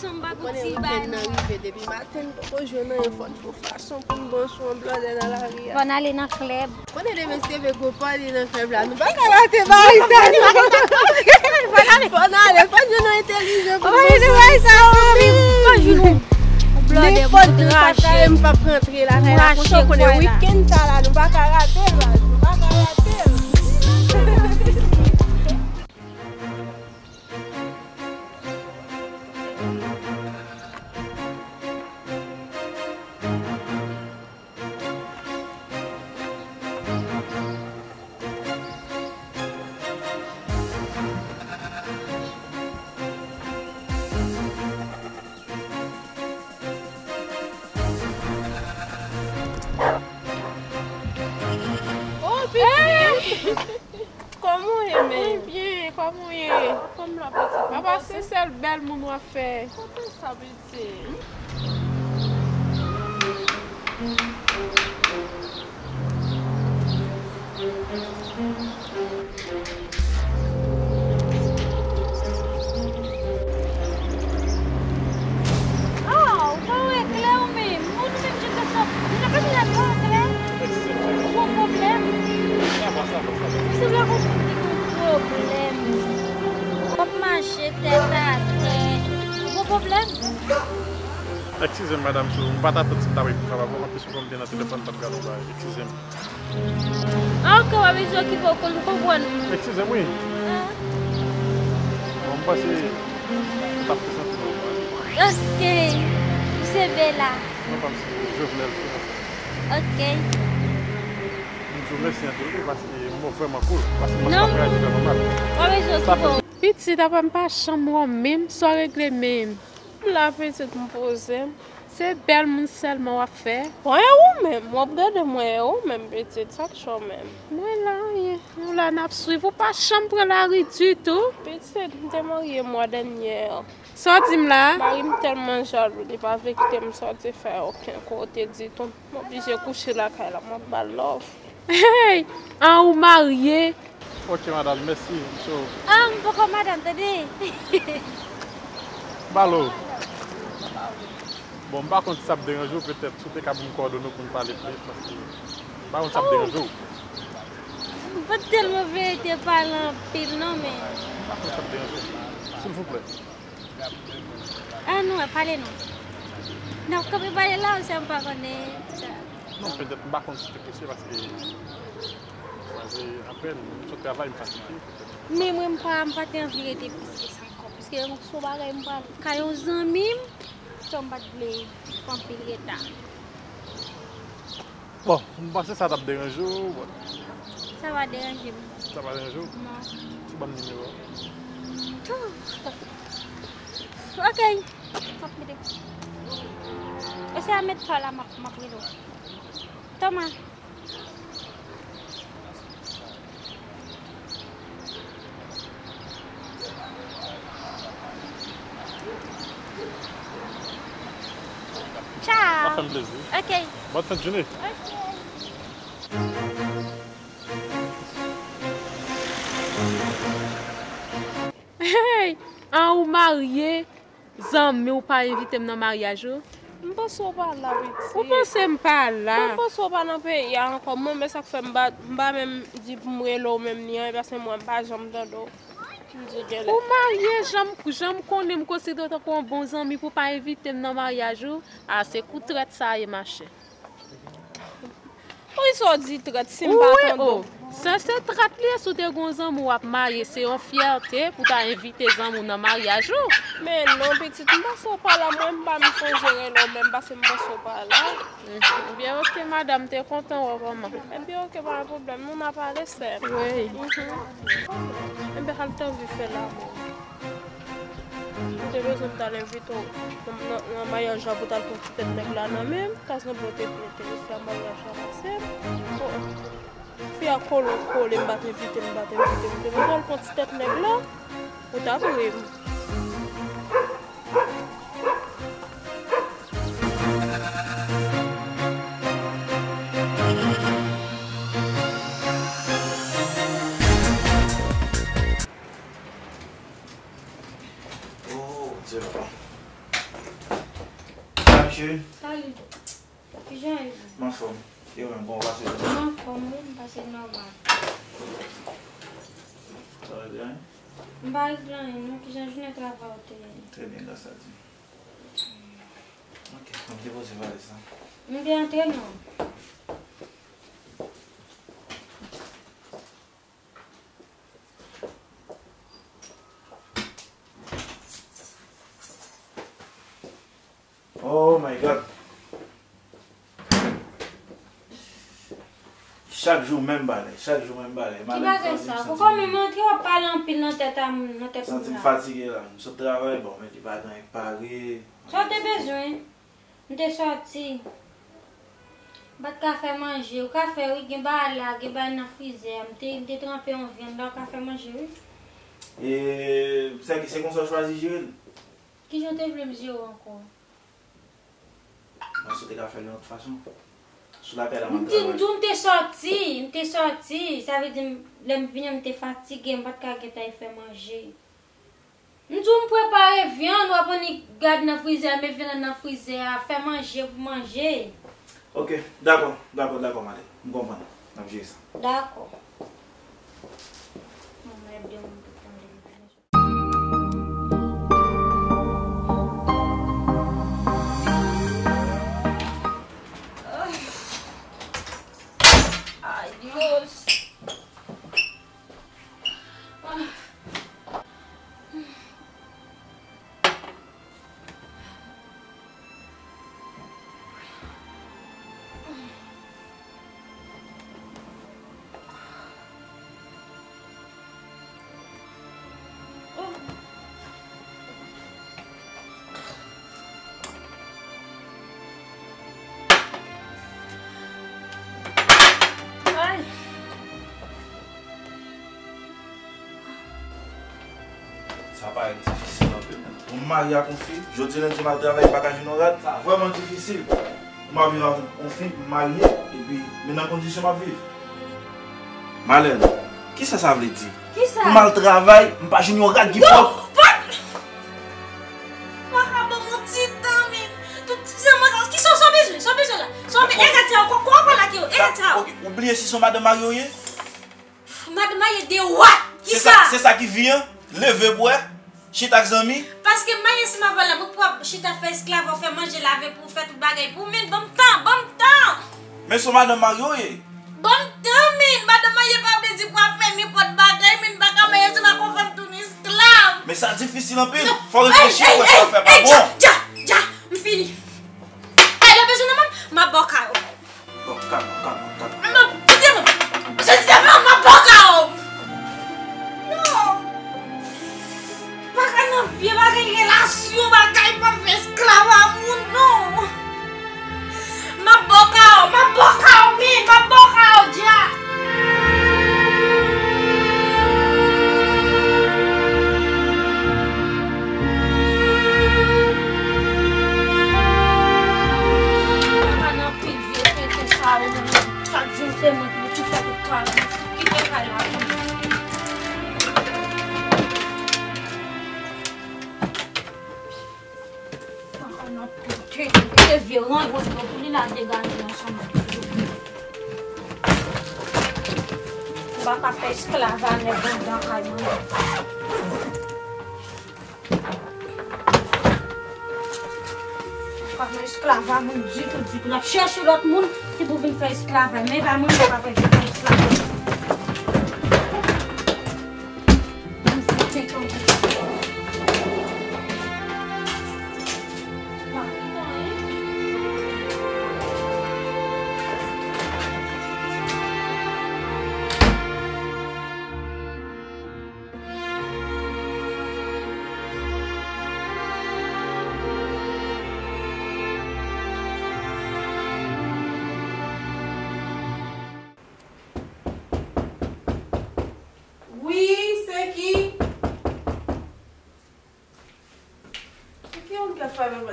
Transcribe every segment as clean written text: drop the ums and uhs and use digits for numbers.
son ba On est kouti en ba train nan. d'arriver depuis matin, pour jouer une façon pour nous bon son blanc dans la rue. Bon aller nan club. On est des messieurs avec Gopal et dans le club là. Nous pas rater par ici. Bon aller, pas de intelligent. On va aller voir ça pas jour. Blanc de N'importe racher, pas rentrer là. Racher qu'on est week-end ça là, nous pas rater là. Nous pas rater. Comment est bien, comment est? Comme la petite. Papa, c'est celle belle mon a fait. Comment ça veut dire? Ah, o é Cleo mesmo. Não sei de que só. Não vai me dar Cleo. Qual problema? Você vai com problema. Como marcher tête à tête. Qual problema? Excusez-moi, madame, je ne vais pas t'attendre si tu as travaillé. Je vais bien dans le téléphone pour regarder. Excusez-moi. Ah, que va viser aqui pour qu'on comprenne. Excusez-moi. On va passer. Ok. C'est Bella. Non, pas je voulais le Ok. Je vous remercie un peu parce que mon frère m'a cool. Parce que Non. moi, Va viser aqui pour. Petit, t'as pas chambre même, soit réglé même. La petite me pose. C'est belle mon seulement à faire. Ouais, ou même, moi regarde moi ou même petite, ça chose même. Moi là, nous là n'a suivre pas chambre la rue du tout. Petite, m'étais mariée moi dernière. Sorti là. Marie me tellement jaloux, il pas avec qui me sortir faire aucun côté dit ton obligé coucher là quand la moi pas love. Hey, en ou marié. Ok, madame, merci. So, Ah, pourquoi madame t'as dit? Balo. Bon, par contre, ça me dérange peut-être. Si tu as me coordonner pour nous parler plus. Parce que, par contre, ça me dérange. Pas tellement vérité parlant pile non mais. Par contre, ça me dérange. S'il vous plaît. Ah non, parlez non. Non, comme il parle là, on ne pas connaître. Non, peut-être par contre, c'est possible parce que après, ce travail me fatigue. Mais moi, je ne pas envie de plus que ça encore. Parce que je suis pas quand ils ont amis, je ne pas de Bon, je pense que ça t'a dérangé. Ça va déranger. Ça va déranger? Non. C'est bon numéro. Ok. Essaye de mettre ça là, ma prénom. Thomas. Ciao. Ça fait un plaisir. Ok. Bonne fin de journée. Hey, en ou marié, zami ou pas invité dans mariage? Je pense pas là, Ou pensez pas là? je pense pas dans pays encore. Moi, mais ça fait pas même dire pour moi là même ni parce que moi pas jambe dans l'eau. Ou marié, j'aime connais me considère comme un bon ami pour pas inviter dans mariage. Ah, c'est coup traite ça et marché. Oui, ça dit très simple Oui, pas oh. Ça c'est traite lié sous tes grands amis ou à marier, c'est une fierté pour t'inviter les amis dans mariage. mais non, petit, je ne pas là, moi, je ne peux pas gérer là, même parce que je ne peux pas là. Bien, ok, madame, t'es content ou comment? Eh bien, ok, pas de problème, on n'a pas laissé. Oui. Eh bien, je t'ai vu faire là. J'ai besoin de l'inviter dans le mariage pour ta petite tête là, même, parce que je peux te laisser un mariage avancé. Puis à colo, je vais t'inviter, je vais te petite tête là, pour t'appeler. chérie? Salut. Jean-Yves. Ma femme. Et ouais, bon, on va se dire. Ma femme, c'est normal. Ça va bien? Je vais rien, je ne travaille pas. Très bien, grâce à Dieu. Ok, on me dépose les valises. Je vais entrer, non. Oh my God. Chaque jour même balai, chaque jour même balai. Qui va faire ça? Pourquoi me montrer ou parler en pile dans tête à mon tête? Je suis fatigué là. Je suis travail, bon, mais tu vas dans Paris. Ça t'as besoin? Je suis sorti. Bat café manger, ou café oui, qui va là, qui va dans freezer. Je suis trempé en viande, dans café manger oui. Et c'est comme ça que je choisis Gilles. Qui j'en t'ai voulu me dire encore? Je suis faire de l'autre façon. Sur la terre, Je suis sorti. Ça veut dire que je suis fatigué, je ne peux pas faire manger. Je me prépare viande, je garde dans le freezer, je viens dans le freezer, faire manger pour manger. Ok, d'accord, madame. Je comprends. Je vais gérer ça. D'accord. Dios. Ça paraît difficile un peu. Pour me marier à mon fils, je dis que je vais travailler pas qu'à Junograd. C'est vraiment difficile. Je vais vivre avec mon fils, me marier, et puis, mais dans condition de vivre. Marlène, qui ça veut dire? Qui ça? Pour mal travail, je ne vais pas Junograd qui propre. Oubliez si son madame Mario est. Madame Mario de what? Qui ça? C'est ça qui vient, lever boire, chez ta amis. Parce que Mario si ma voilà pour chita faire esclave, faire manger, laver pour faire tout bagay pour men bon temps. Mais son madame Mario est. Bon temps men, madame Mario pas dire pour faire n'importe bagay, men bagay Mario si ma qu'on fait tout esclave. Mais ça difficile un peu. Faut réfléchir pour ça faire pas bon. Ja, m'fini. Elle a besoin de ma boca. Bon, calme. Je dis ma boca. Non. Pas non vieux pas une relation, pas faire esclave à mon non. Ma boca, ja. Violent, il faut que la dégager ensemble. On va pas faire esclavage dans la caille. On va faire esclavage, du tout. On cherche l'autre monde qui peut venir faire esclavage, mais pas moi, on va faire esclavage.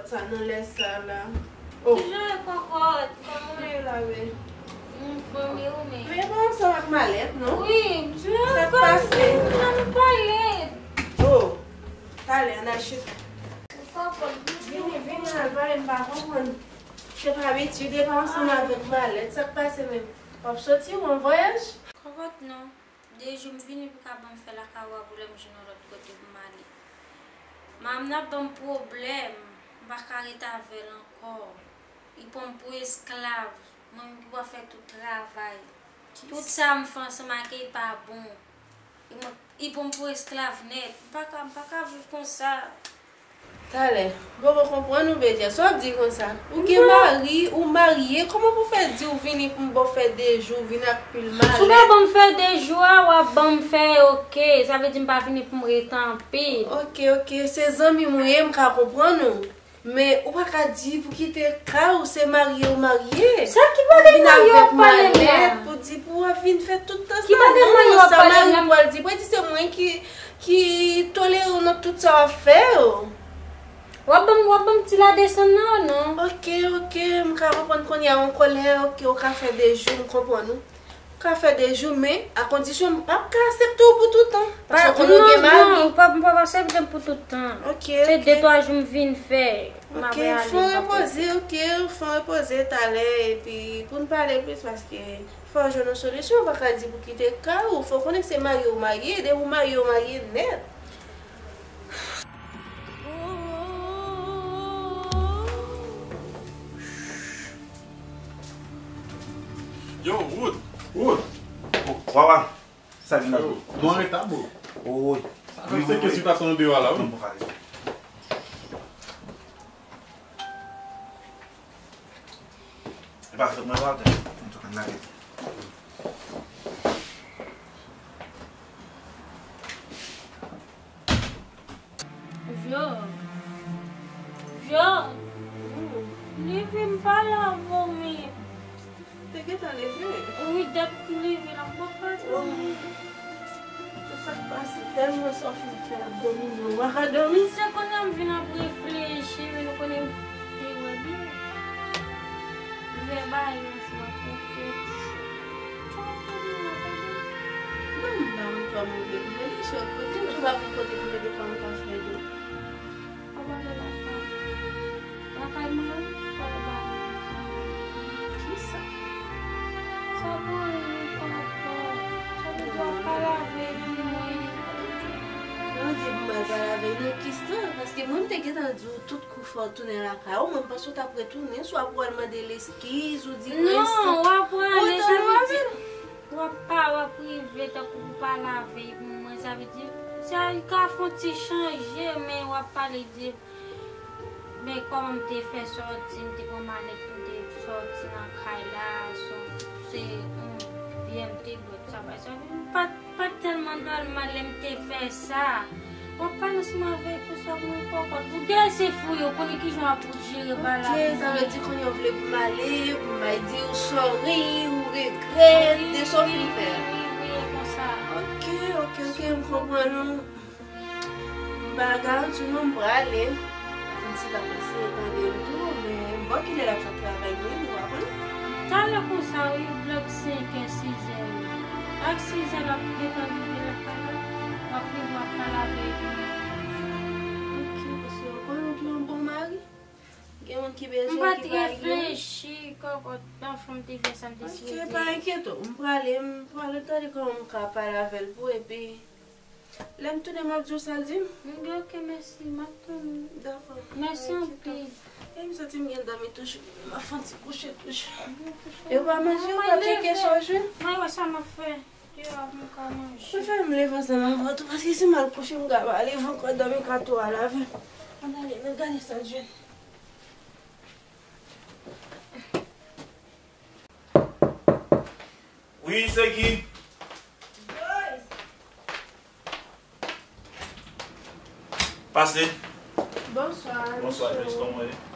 Ça dans les salles là. Oh. Je cocotte. Comment est lavé? Mais bon, ça va mallette, non? oui, je Ça passe. on pas l'aide. Oh. Allez, on achète. Papa, Vini alva mba kompren. Se pa habitude pa anseman avèk malet. Sa k'pase men. Wap soti ou an voyaj? Kokot non. Dejou m vini pou ka ban fè la kawa pou lem jounon lot kote pou mali. Mam nan ban problem. Baka rete avèl ankor. I pon pou esklav. Mwen pou fè tout travay. Tout sa m fè anseman ke y pa bon. I pon pou esklav net. Baka viv kon sa. Tale, bon kompren ou bedia, so ap di kon sa. Ou gen mari, ou mariye, koman pou fè di ou vini pou mbo fè dejou, vini ak pil malet? Sou ba bon fè dejou, ou bon fè ok, sa ve di mba vini pou mretan pil. Ok, se zanmi mouye mka kompren nou. Me ou pa ka di pou kite ka ou se mariye ou mariye? Sa ki ba de mariye ou pale mwen? Pou di pou avin fè tout an sa. Ki ba de mariye ou pale mwen? Pou di se mwen ki tole ou nan tout sa fè ou? Wabam ti la desen nan, non? Ok, mka repon kon ya an kolè, ok, ou ka fè dejou, mkompon nou. Ka fè dejou, men, a kondisyon mpa ka asepte ou pou tout an. Paso konon gen mari. Non, mpa asepte pou tout an. Ok. Se de to a joun vin fè. Ok, fon repose talè, e pi pou n'pale plus, paske fò jounon solisyon, baka di pou kite ka ou, fò konen se mari ou mariye, de ou mari ou mariye net. Yo, Wood. Wawa, sa vin nan. Non an etab ou? Oy. Se ke situasyon nou dewa la ou? Non pou fare. E ba fèk mwen wate. Mwen tou kan nage. Leve mpa la vomi. Teke tan leve? Oui, dep leve la mpa la. Sa k'pase, telman sa fin fè abdomino. Waka domi? Se konen vin ap reflechi, men konen te webi. Ve ba yon se wakote. Mba an to a mwen vle pou mwen se wakote. Mwen va pou kote pou mwen de pa mwen pa fè do. Abale la pa. La kay mwen, wale ba. Ki sa? Sa bon yon konpo. Sa de do a palave yon mwen. Nan di pou mwen palave yon kistan. Paske mwen te getan djou tout kou fò tounen la ka. Ou mwen pa sot apre tounen. So apre alman de l'eskiz ou di kwen sa. Non, wap wane, Ou sa te ve wave? di. Wap prive ta pou palave yon mwen. Sa ve di. Sa yon ka fon ti chanje, men wap pale di. Men kom mwen te fè sorti, mwen te kon manet mwen te sorti nan kay la. Se bien te bot sa ba. Sa ve pa telman normal mwen te fè sa. Wap pale seman ve pou sa mwen kokot. Ou de se fou yo, koni ki joun apou jire bala. Ok, sa ve di kon yon vle pou male, pou mwen di ou sori, ou regret, de so fin fè. Oui, kon sa. Ok, mwen kompren nou. Bagan, tu nou mbrale. Kon si la presi etan de l'tou, men mbo ki de la chan travay mwen, nou apon. Tan le kon sa, oui, blok 5 et 6 el. Ak 6 el ap detan vive la kala. Ap li wap palave. Ok, pasi yo konon ki yon bon mari. Gen yon ki beje Mpa ki te bagyo. reflechi, kokot, dan fom te fe san te Ok, swete. pa enketo. Mprale tade kon mka palavel pou, epi lem tou de mabjou saldim. Mge ok, mersi, maton. D'akon. Mersi an pi. E mi soti mgen dami touj, ma fanti kouche touj. E wap manje ou pa cheke chojwen? May wè sa ma fe. Yo ap mwen ka manje. Mwen fè mwen levan sa nan vatou, paske si mal kouche mga ba alevan kwa dami kato alave. An ale, nan gane sa djen. Oui, c'est qui? Passez. Bonsoir. Bonsoir, Joyce, comment est?